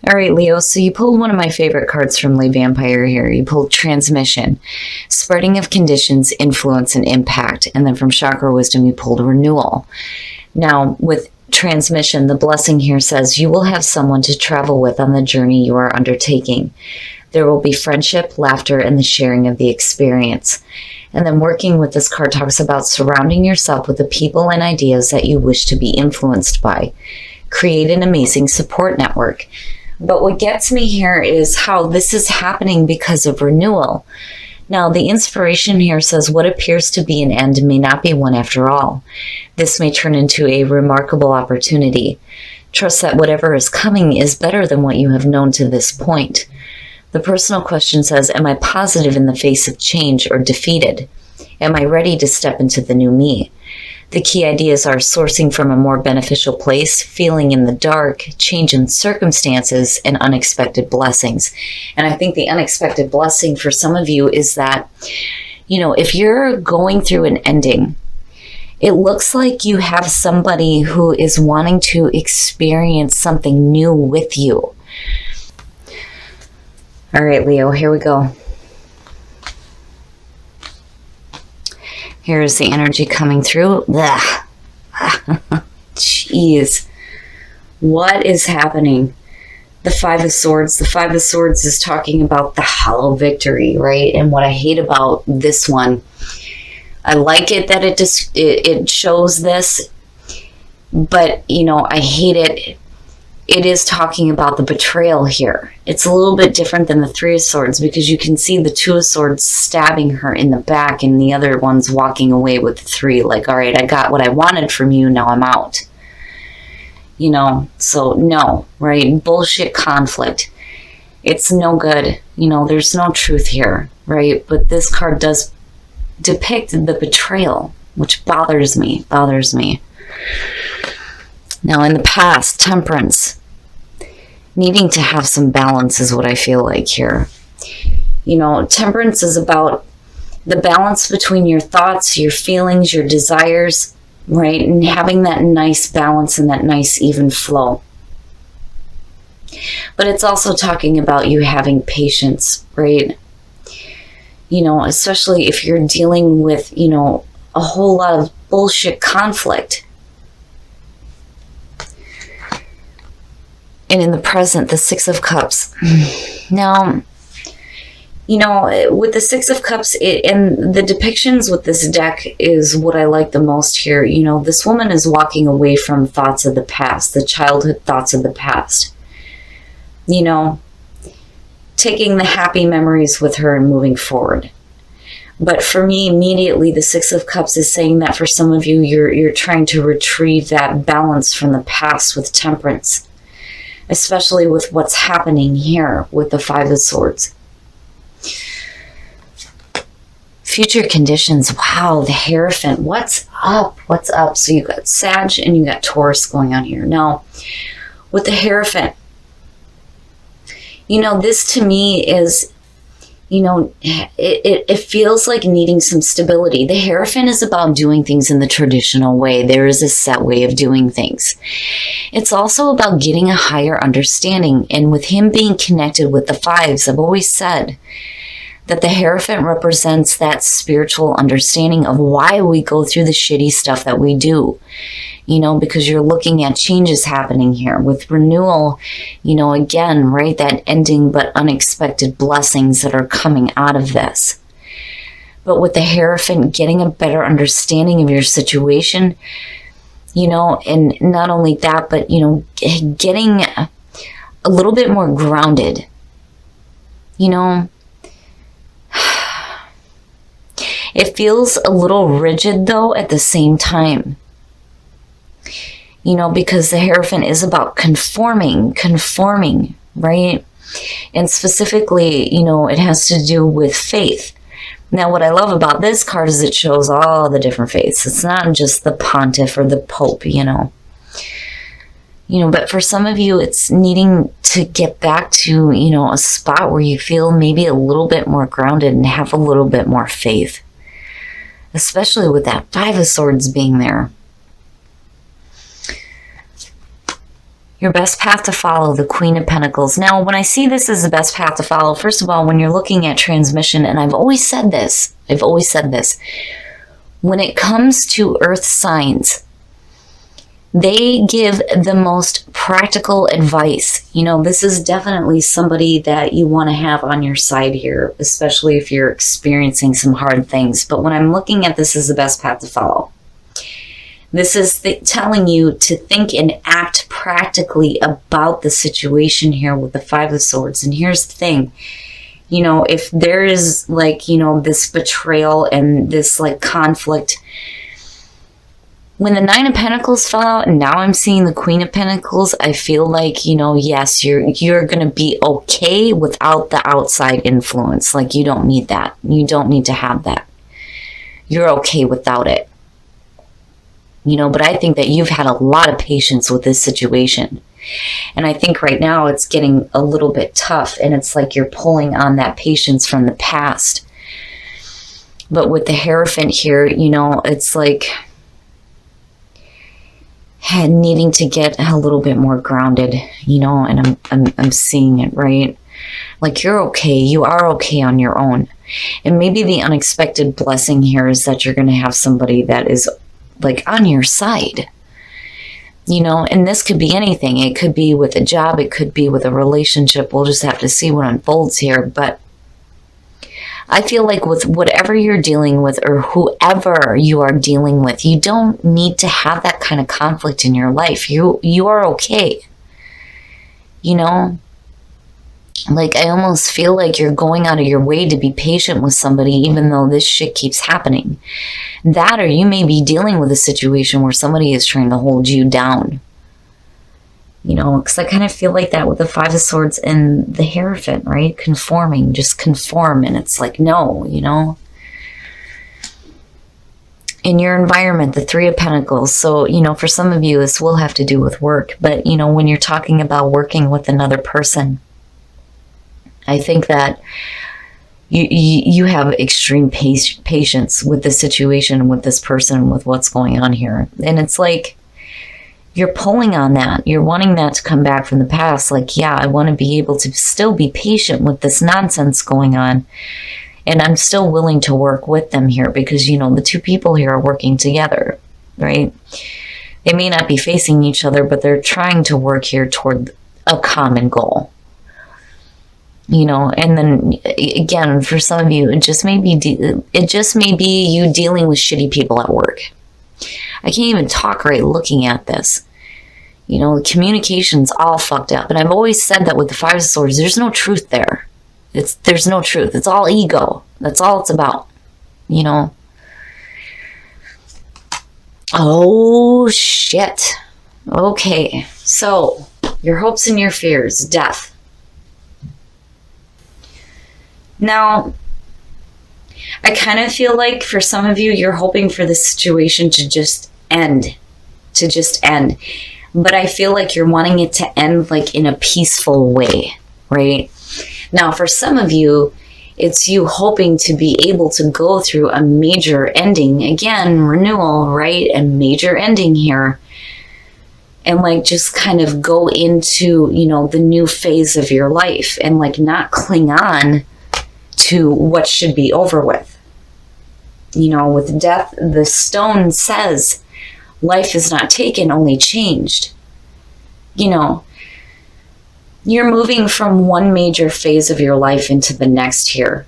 All right, Leo, so you pulled one of my favorite cards from Lay Vampire here. You pulled transmission, spreading of conditions, influence, and impact. And then from Chakra Wisdom, you pulled renewal. Now, with transmission, the blessing here says you will have someone to travel with on the journey you are undertaking. There will be friendship, laughter, and the sharing of the experience. And then working with this card talks about surrounding yourself with the people and ideas that you wish to be influenced by. Create an amazing support network. But what gets me here is how this is happening because of renewal. Now, the inspiration here says what appears to be an end may not be one after all. This may turn into a remarkable opportunity. Trust that whatever is coming is better than what you have known to this point. The personal question says, am I positive in the face of change or defeated? Am I ready to step into the new me? The key ideas are sourcing from a more beneficial place, feeling in the dark, change in circumstances, and unexpected blessings. And I think the unexpected blessing for some of you is that, if you're going through an ending, it looks like you have somebody who is wanting to experience something new with you. All right, Leo, here we go. Here's the energy coming through. Jeez. What is happening? The Five of Swords. The Five of Swords is talking about the hollow victory, right? And what I hate about this one, I like it that it shows this, but, I hate it. It is talking about the betrayal here. It's a little bit different than the Three of Swords because you can see the Two of Swords stabbing her in the back and the other one's walking away with the Three. Like, all right, I got what I wanted from you, now I'm out. So no, right? Bullshit conflict. It's no good. There's no truth here, right? But this card does depict the betrayal, which bothers me. Now, in the past, Temperance. Needing to have some balance is what I feel like here. Temperance is about the balance between your thoughts, your feelings, your desires, right? And having that nice balance and that nice even flow. But it's also talking about you having patience, right? Especially if you're dealing with, a whole lot of bullshit conflict. And in the present, the Six of Cups. Now, with the Six of Cups, and the depictions with this deck is what I like the most here. This woman is walking away from thoughts of the past, the childhood thoughts of the past. Taking the happy memories with her and moving forward. But for me, immediately, the Six of Cups is saying that for some of you, you're trying to retrieve that balance from the past with Temperance. Especially with what's happening here with the Five of Swords. Future conditions. Wow, the Hierophant. What's up? So you got Sag and you got Taurus going on here. Now, with the Hierophant, this to me is, it feels like needing some stability. The Hierophant is about doing things in the traditional way. There is a set way of doing things. It's also about getting a higher understanding. And with him being connected with the fives, I've always said that the Hierophant represents that spiritual understanding of why we go through the shitty stuff that we do. Because you're looking at changes happening here. With renewal, again, right, that ending but unexpected blessings that are coming out of this. But with the Hierophant, getting a better understanding of your situation, and not only that, but, getting a little bit more grounded. It feels a little rigid, though, at the same time. Because the Hierophant is about conforming, right? And specifically, it has to do with faith. Now, what I love about this card is it shows all the different faiths. It's not just the pontiff or the pope, but for some of you, it's needing to get back to, a spot where you feel maybe a little bit more grounded and have a little bit more faith. Especially with that Five of Swords being there. Your best path to follow, the Queen of Pentacles. Now, when I see this as the best path to follow, first of all, when you're looking at transmission, and I've always said this, when it comes to earth signs, they give the most practical advice. You know, this is definitely somebody that you want to have on your side here, especially if you're experiencing some hard things. But when I'm looking at this as the best path to follow, this is telling you to think and act practically about the situation here with the Five of Swords. And here's the thing, you know, if there is like, you know, this betrayal and this like conflict, when the Nine of Pentacles fell out and now I'm seeing the Queen of Pentacles, I feel like, you know, yes, you're going to be okay without the outside influence. Like, you don't need that. You don't need to have that. You're okay without it. You know, but I think that you've had a lot of patience with this situation. And I think right now it's getting a little bit tough, and it's like you're pulling on that patience from the past. But with the Hierophant here, you know, it's like needing to get a little bit more grounded, you know, and I'm seeing it, right? Like, you're okay. You are okay on your own. And maybe the unexpected blessing here is that you're going to have somebody that is like on your side, you know, and this could be anything. It could be with a job. It could be with a relationship. We'll just have to see what unfolds here. But I feel like with whatever you're dealing with or whoever you are dealing with, you don't need to have that kind of conflict in your life. You are okay. You know, like, I almost feel like you're going out of your way to be patient with somebody, even though this shit keeps happening. That, or you may be dealing with a situation where somebody is trying to hold you down. You know, because I kind of feel like that with the Five of Swords and the Hierophant, right? Conforming, just conform. And it's like, no, you know. In your environment, the Three of Pentacles. So, you know, for some of you, this will have to do with work. But, you know, when you're talking about working with another person, I think that you have extreme patience with the situation, with this person, with what's going on here. And it's like you're pulling on that. You're wanting that to come back from the past. Like, yeah, I want to be able to still be patient with this nonsense going on. And I'm still willing to work with them here because, you know, the two people here are working together, right? They may not be facing each other, but they're trying to work here toward a common goal. You know, and then again, for some of you, it just may be you dealing with shitty people at work. I can't even talk right looking at this. You know, the communication's all fucked up. And I've always said that with the Five of Swords, there's no truth there. There's no truth. It's all ego. That's all it's about. You know. Oh, shit. Okay. So, your hopes and your fears. Death. Now, I kind of feel like for some of you, you're hoping for this situation to just end. But I feel like you're wanting it to end like in a peaceful way, right? Now, for some of you, it's you hoping to be able to go through a major ending. Again, renewal, right? A major ending here. And like just kind of go into, you know, the new phase of your life and like not cling on to what should be over with. You know, with death, the stone says life is not taken, only changed. You know, you're moving from one major phase of your life into the next here.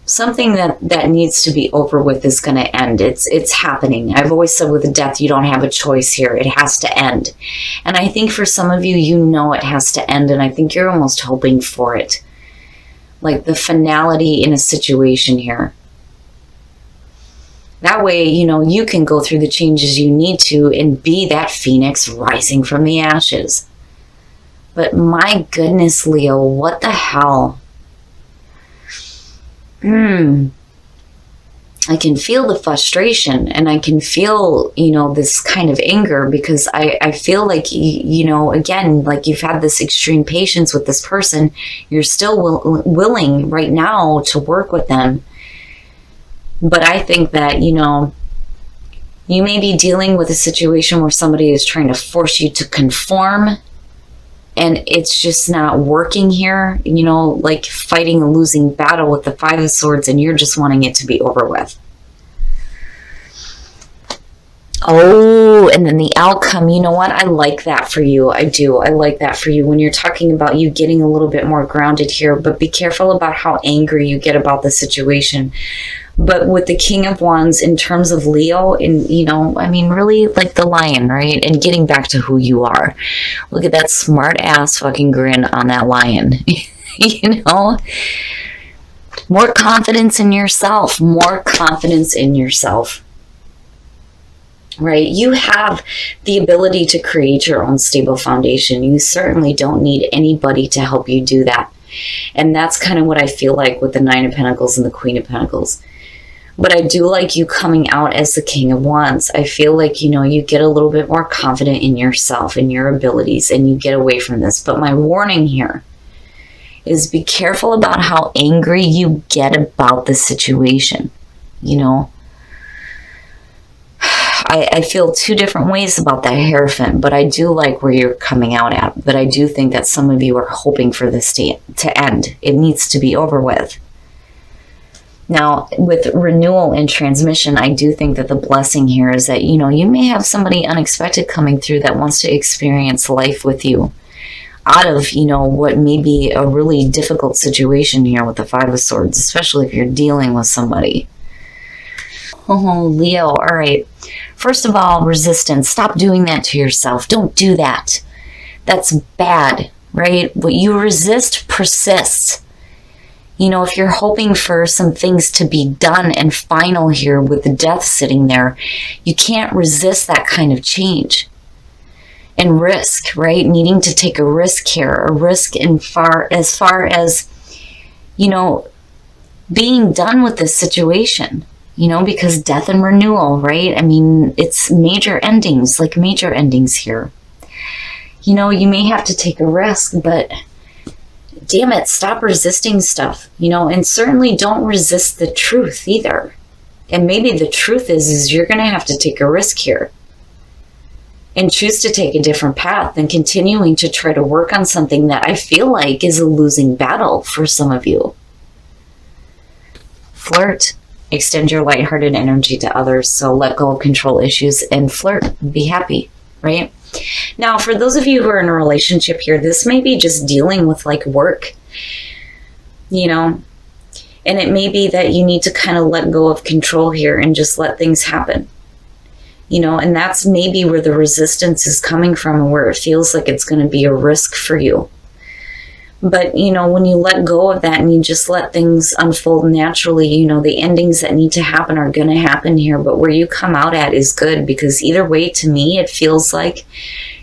Something that needs to be over with is going to end. It's happening. I've always said with death, you don't have a choice here. It has to end. And I think for some of you, you know it has to end. And I think you're almost hoping for it. Like the finality in a situation here. That way, you know, you can go through the changes you need to and be that phoenix rising from the ashes. But my goodness, Leo, what the hell? I can feel the frustration and I can feel, you know, this kind of anger because I feel like, you know, again, like you've had this extreme patience with this person. You're still willing right now to work with them. But I think that, you know, you may be dealing with a situation where somebody is trying to force you to conform and it's just not working here, like fighting a losing battle with the Five of Swords, and you're just wanting it to be over with. Oh, and then the outcome, you know what? I like that for you. I do. I like that for you when you're talking about you getting a little bit more grounded here, but be careful about how angry you get about the situation. But with the King of Wands, in terms of Leo, and, really like the lion, right? And getting back to who you are. Look at that smart ass fucking grin on that lion. More confidence in yourself. More confidence in yourself. Right? You have the ability to create your own stable foundation. You certainly don't need anybody to help you do that. And that's kind of what I feel like with the Nine of Pentacles and the Queen of Pentacles. But I do like you coming out as the King of Wands. I feel like, you get a little bit more confident in yourself and your abilities, and you get away from this. But my warning here is be careful about how angry you get about the situation. I feel two different ways about that Hierophant, but I do like where you're coming out at. But I do think that some of you are hoping for this to end. It needs to be over with. Now, with renewal and transmission, I do think that the blessing here is that, you may have somebody unexpected coming through that wants to experience life with you out of, what may be a really difficult situation here with the Five of Swords, especially if you're dealing with somebody. Oh, Leo, all right. First of all, resistance. Stop doing that to yourself. Don't do that. That's bad, right? What you resist persists. If you're hoping for some things to be done and final here with the Death sitting there, you can't resist that kind of change. And risk, right? Needing to take a risk here, a risk as far as, being done with this situation. Because death and renewal, right? It's major endings here. You may have to take a risk, but damn it, stop resisting stuff, and certainly don't resist the truth either. And maybe the truth is you're going to have to take a risk here and choose to take a different path than continuing to try to work on something that I feel like is a losing battle for some of you. Flirt. Extend your lighthearted energy to others. So let go of control issues and flirt. Be happy, right? Now, for those of you who are in a relationship here, this may be just dealing with like work, and it may be that you need to kind of let go of control here and just let things happen, and that's maybe where the resistance is coming from and where it feels like it's going to be a risk for you. But, when you let go of that and you just let things unfold naturally, the endings that need to happen are going to happen here. But where you come out at is good, because either way, to me, it feels like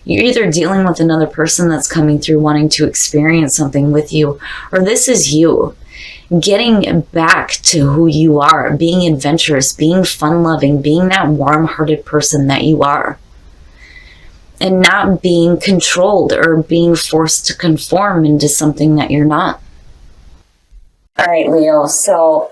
you're either dealing with another person that's coming through wanting to experience something with you, or this is you getting back to who you are, being adventurous, being fun-loving, being that warm-hearted person that you are. And not being controlled or being forced to conform into something that you're not. All right, Leo. So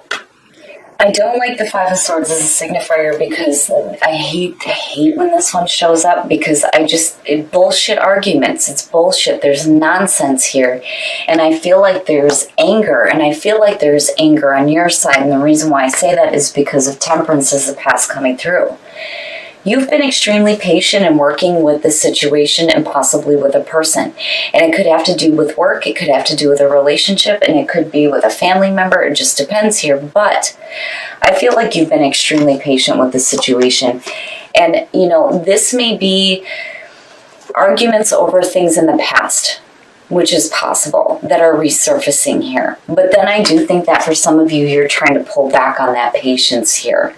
I don't like the Five of Swords as a signifier because I hate when this one shows up, because it bullshit arguments. It's bullshit. There's nonsense here. And I feel like there's anger. And I feel like there's anger on your side. And the reason why I say that is because of Temperance as the past coming through. You've been extremely patient in working with this situation and possibly with a person. And it could have to do with work, it could have to do with a relationship, and it could be with a family member. It just depends here. But I feel like you've been extremely patient with this situation. And, this may be arguments over things in the past, which is possible, that are resurfacing here. But then I do think that for some of you, you're trying to pull back on that patience here.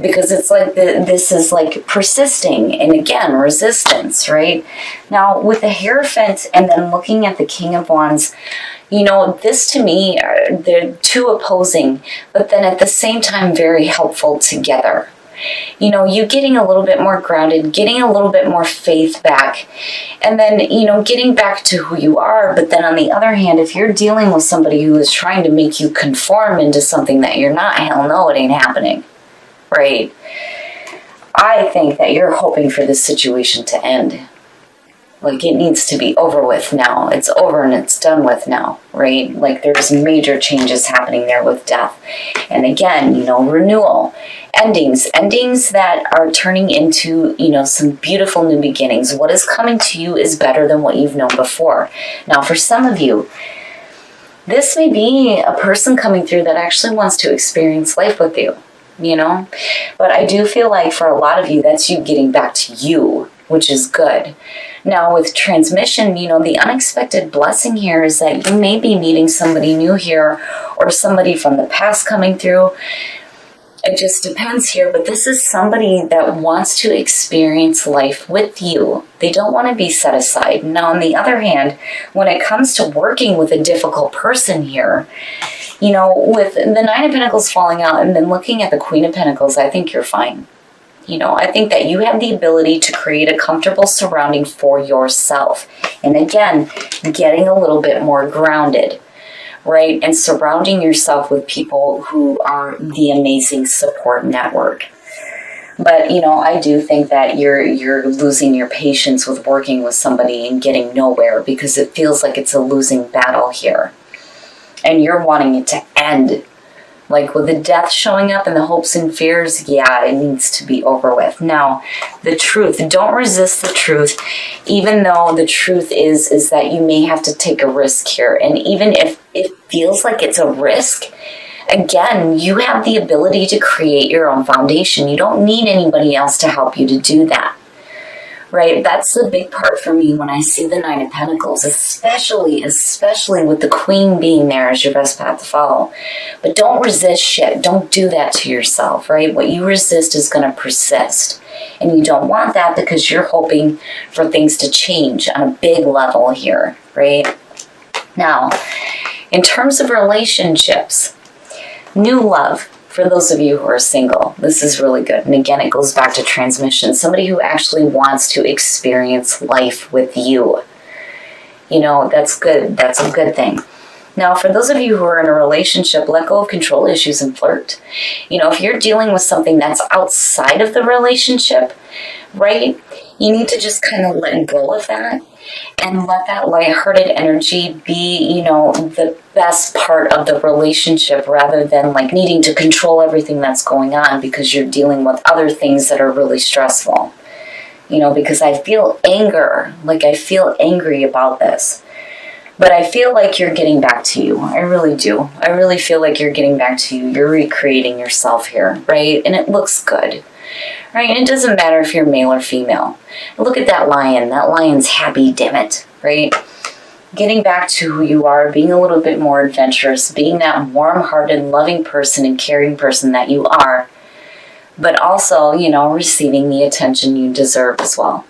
Because it's like this is like persisting, and again, resistance, right? Now, with the Hierophant and then looking at the King of Wands, this to me, they're two opposing, but then at the same time, very helpful together. You getting a little bit more grounded, getting a little bit more faith back, and then, getting back to who you are. But then on the other hand, if you're dealing with somebody who is trying to make you conform into something that you're not, hell no, it ain't happening. Right? I think that you're hoping for this situation to end. Like, it needs to be over with now. It's over and it's done with now, right? Like, there's major changes happening there with death. And again, renewal, endings that are turning into, some beautiful new beginnings. What is coming to you is better than what you've known before. Now, for some of you, this may be a person coming through that actually wants to experience life with you, But I do feel like for a lot of you, that's you getting back to you, which is good. Now, with transmission, the unexpected blessing here is that you may be meeting somebody new here or somebody from the past coming through. It just depends here, but this is somebody that wants to experience life with you. They don't want to be set aside. Now, on the other hand, when it comes to working with a difficult person here, with the Nine of Pentacles falling out and then looking at the Queen of Pentacles, I think you're fine. I think that you have the ability to create a comfortable surrounding for yourself. And again, getting a little bit more grounded, right? And surrounding yourself with people who are the amazing support network. But, I do think that you're losing your patience with working with somebody and getting nowhere because it feels like it's a losing battle here. And you're wanting it to end. Like with the death showing up and the hopes and fears, yeah, it needs to be over with. Now, the truth, don't resist the truth, even though the truth is that you may have to take a risk here. And even if it feels like it's a risk, again, you have the ability to create your own foundation. You don't need anybody else to help you to do that. Right? That's the big part for me when I see the Nine of Pentacles, especially with the Queen being there as your best path to follow. But don't resist shit. Don't do that to yourself, right? What you resist is going to persist. And you don't want that because you're hoping for things to change on a big level here, right? Now, in terms of relationships, new love. For those of you who are single, this is really good. And again, it goes back to transmission. Somebody who actually wants to experience life with you. That's good. That's a good thing. Now, for those of you who are in a relationship, let go of control issues and flirt. If you're dealing with something that's outside of the relationship, right, you need to just kind of let go of that and let that lighthearted energy be, the best part of the relationship rather than like needing to control everything that's going on because you're dealing with other things that are really stressful. Because I feel anger, like I feel angry about this. But I feel like you're getting back to you. I really do. I really feel like you're getting back to you. You're recreating yourself here, right? And it looks good. Right? And it doesn't matter if you're male or female. Look at that lion. That lion's happy, damn it. Right? Getting back to who you are, being a little bit more adventurous, being that warm-hearted, loving person and caring person that you are, but also, receiving the attention you deserve as well.